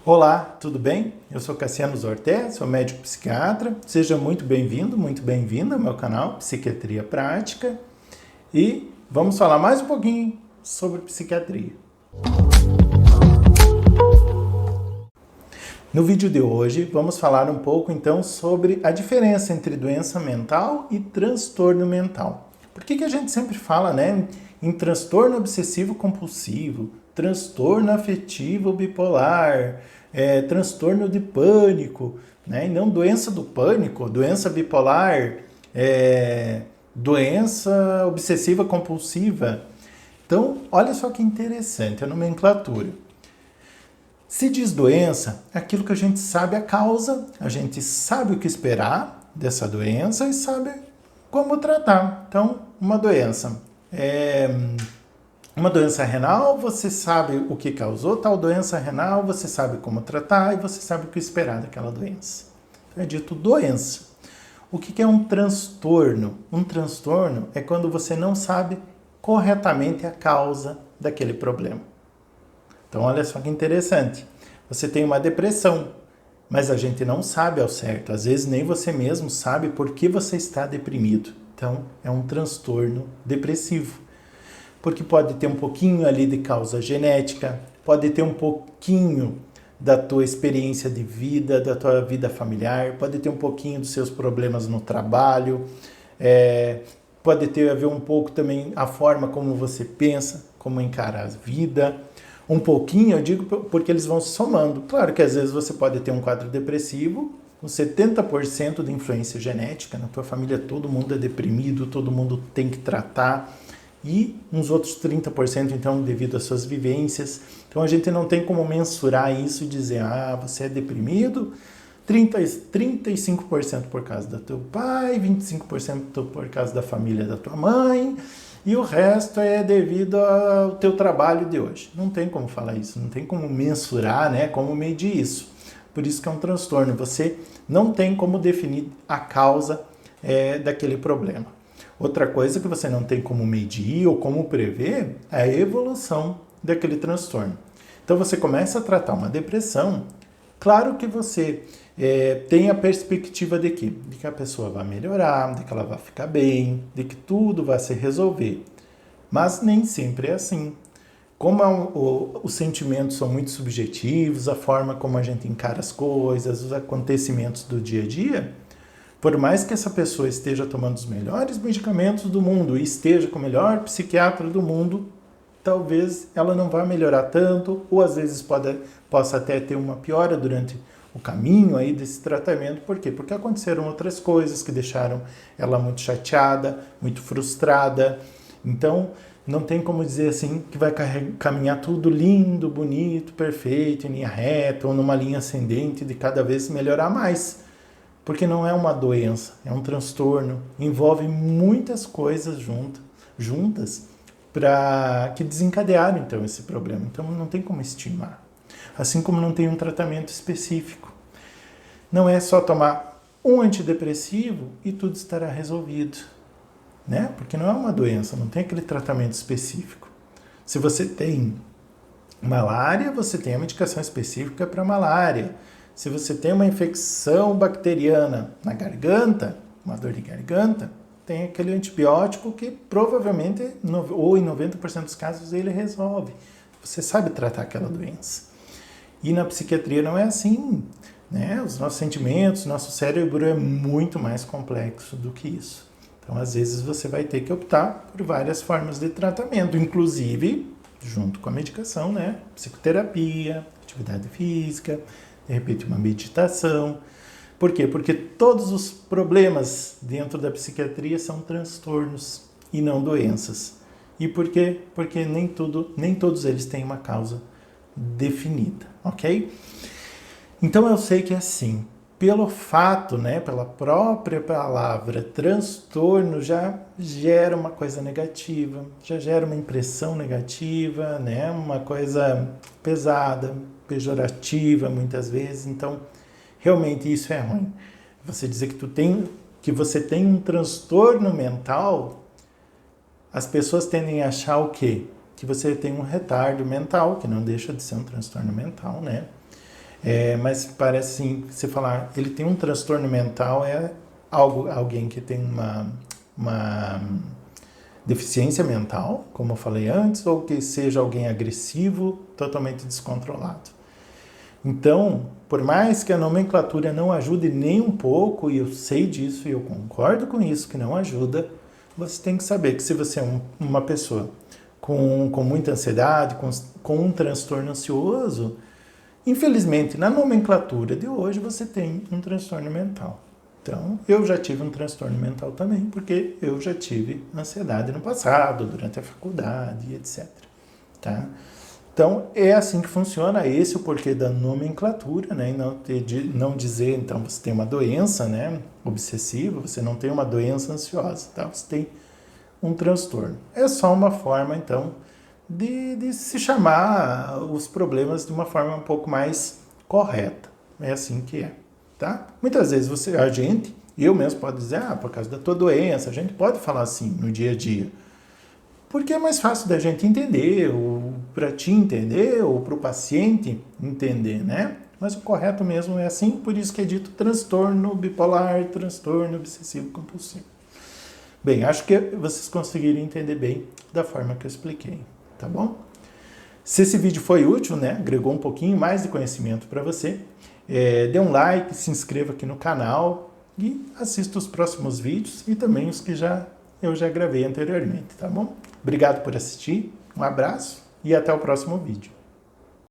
Olá, tudo bem? Eu sou Cassiano Zorté, sou médico psiquiatra. Seja muito bem-vindo, muito bem-vinda ao meu canal Psiquiatria Prática. E vamos falar mais um pouquinho sobre psiquiatria. No vídeo de hoje, vamos falar um pouco então sobre a diferença entre doença mental e transtorno mental. Por que a gente sempre fala, em transtorno obsessivo compulsivo, transtorno afetivo bipolar, transtorno de pânico, e não doença do pânico, doença bipolar, doença obsessiva compulsiva. Então, olha só que interessante a nomenclatura. Se diz doença, é aquilo que a gente sabe a causa, a gente sabe o que esperar dessa doença e sabe como tratar. Então, uma doença renal, você sabe o que causou tal doença renal, você sabe como tratar e você sabe o que esperar daquela doença. Então, é dito doença. O que é um transtorno? Um transtorno é quando você não sabe corretamente a causa daquele problema. Então, olha só que interessante. Você tem uma depressão, mas a gente não sabe ao certo. Às vezes, nem você mesmo sabe por que você está deprimido. Então, é um transtorno depressivo. Porque pode ter um pouquinho ali de causa genética, pode ter um pouquinho da tua experiência de vida, da tua vida familiar, pode ter um pouquinho dos seus problemas no trabalho, pode ter a ver um pouco também a forma como você pensa, como encara a vida. Um pouquinho, eu digo porque eles vão se somando. Claro que às vezes você pode ter um quadro depressivo com 70% de influência genética. Na tua família todo mundo é deprimido, todo mundo tem que tratar. E uns outros 30%, então, devido às suas vivências. Então, a gente não tem como mensurar isso e dizer, você é deprimido, 35% por causa do teu pai, 25% por causa da família da tua mãe, e o resto é devido ao teu trabalho de hoje. Não tem como falar isso, não tem como mensurar, como medir isso. Por isso que é um transtorno. Você não tem como definir a causa daquele problema. Outra coisa que você não tem como medir ou como prever é a evolução daquele transtorno. Então você começa a tratar uma depressão, claro que você tem a perspectiva de que a pessoa vai melhorar, de que ela vai ficar bem, de que tudo vai se resolver. Mas nem sempre é assim. Como os sentimentos são muito subjetivos, a forma como a gente encara as coisas, os acontecimentos do dia a dia, por mais que essa pessoa esteja tomando os melhores medicamentos do mundo e esteja com o melhor psiquiatra do mundo, talvez ela não vá melhorar tanto, ou às vezes possa até ter uma piora durante o caminho aí desse tratamento. Por quê? Porque aconteceram outras coisas que deixaram ela muito chateada, muito frustrada. Então, não tem como dizer assim que vai caminhar tudo lindo, bonito, perfeito, em linha reta ou numa linha ascendente de cada vez melhorar mais. Porque não é uma doença, é um transtorno, envolve muitas coisas juntas para que desencadearam então esse problema. Então não tem como estimar. Assim como não tem um tratamento específico. Não é só tomar um antidepressivo e tudo estará resolvido, Porque não é uma doença, não tem aquele tratamento específico. Se você tem malária, você tem a medicação específica para malária. Se você tem uma infecção bacteriana na garganta, uma dor de garganta, tem aquele antibiótico que provavelmente, ou em 90% dos casos, ele resolve. Você sabe tratar aquela doença. E na psiquiatria não é assim, Os nossos sentimentos, nosso cérebro é muito mais complexo do que isso. Então, às vezes, você vai ter que optar por várias formas de tratamento, inclusive, junto com a medicação, Psicoterapia, atividade física, de repente uma meditação. Por quê? Porque todos os problemas dentro da psiquiatria são transtornos e não doenças. E por quê? Porque nem todos eles têm uma causa definida, ok? Então eu sei que assim, pelo fato, pela própria palavra transtorno, já gera uma coisa negativa, já gera uma impressão negativa, uma coisa pesada, pejorativa muitas vezes. Então, realmente isso é ruim. Você dizer que você tem um transtorno mental, as pessoas tendem a achar o quê? Que você tem um retardo mental, que não deixa de ser um transtorno mental, Mas parece assim, você falar, ele tem um transtorno mental, alguém que tem uma deficiência mental, como eu falei antes, ou que seja alguém agressivo, totalmente descontrolado. Então, por mais que a nomenclatura não ajude nem um pouco, e eu sei disso e eu concordo com isso, que não ajuda, você tem que saber que se você é uma pessoa com muita ansiedade, com um transtorno ansioso, infelizmente, na nomenclatura de hoje, você tem um transtorno mental. Então, eu já tive um transtorno mental também, porque eu já tive ansiedade no passado, durante a faculdade, etc. Tá? Então, é assim que funciona, esse é o porquê da nomenclatura, né? E não dizer, então, você tem uma doença, né, obsessiva, você não tem uma doença ansiosa, tá? Você tem um transtorno. É só uma forma, então, de se chamar os problemas de uma forma um pouco mais correta. É assim que é, tá? Muitas vezes eu mesmo pode dizer, por causa da tua doença, a gente pode falar assim no dia a dia. Porque é mais fácil da gente entender, ou para ti entender, ou para o paciente entender, né? Mas o correto mesmo é assim, por isso que é dito transtorno bipolar, transtorno obsessivo compulsivo. Bem, acho que vocês conseguiram entender bem da forma que eu expliquei, tá bom? Se esse vídeo foi útil, né, agregou um pouquinho mais de conhecimento para você, dê um like, se inscreva aqui no canal e assista os próximos vídeos e também os que eu já gravei anteriormente, tá bom? Obrigado por assistir, um abraço e até o próximo vídeo.